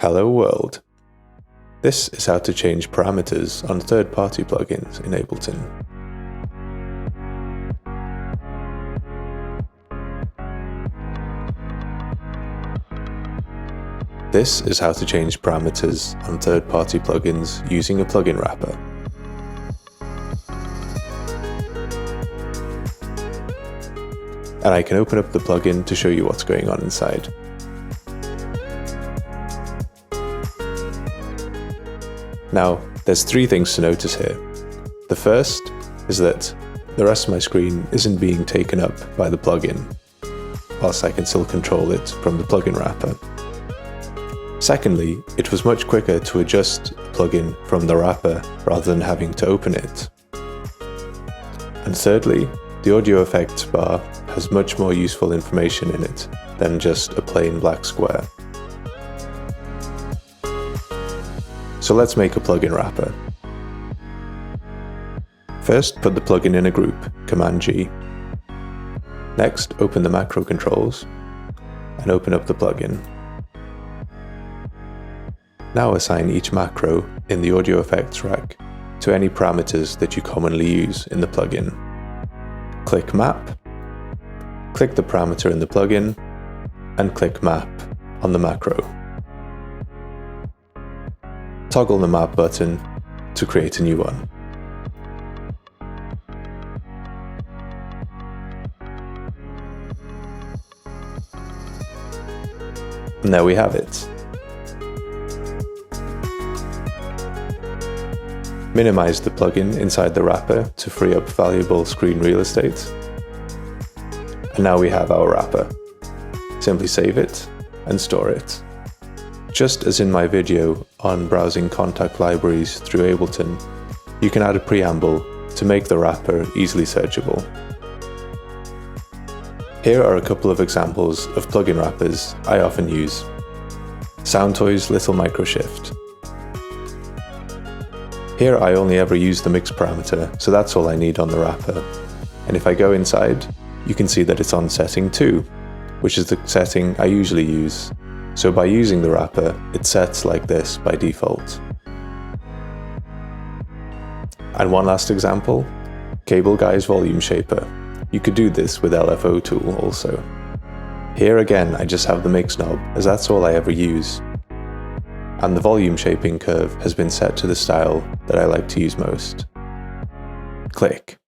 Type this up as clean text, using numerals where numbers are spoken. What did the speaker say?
Hello world! This is how to change parameters on third-party plugins in Ableton. This is how to change parameters on third-party plugins using a plugin wrapper. And I can open up the plugin to show you what's going on inside. Now, there's three things to notice here. The first is that the rest of my screen isn't being taken up by the plugin, whilst I can still control it from the plugin wrapper. Secondly, it was much quicker to adjust the plugin from the wrapper rather than having to open it. And thirdly, the audio effects bar has much more useful information in it than just a plain black square. So let's make a plugin wrapper. First, put the plugin in a group, Command G. Next, open the macro controls and open up the plugin. Now assign each macro in the audio effects rack to any parameters that you commonly use in the plugin. Click Map, click the parameter in the plugin, and click Map on the macro. Toggle the Map button to create a new one. And there we have it. Minimize the plugin inside the wrapper to free up valuable screen real estate. And now we have our wrapper. Simply save it and store it. Just as in my video on browsing contact libraries through Ableton, you can add a preamble to make the wrapper easily searchable. Here are a couple of examples of plugin wrappers I often use. Soundtoys Little Micro Shift. Here I only ever use the mix parameter, so that's all I need on the wrapper. And if I go inside, you can see that it's on setting 2, which is the setting I usually use. So by using the wrapper, it sets like this by default. And one last example, Cable Guy's Volume Shaper. You could do this with LFO tool also. Here again, I just have the mix knob, as that's all I ever use. And the volume shaping curve has been set to the style that I like to use most. Click.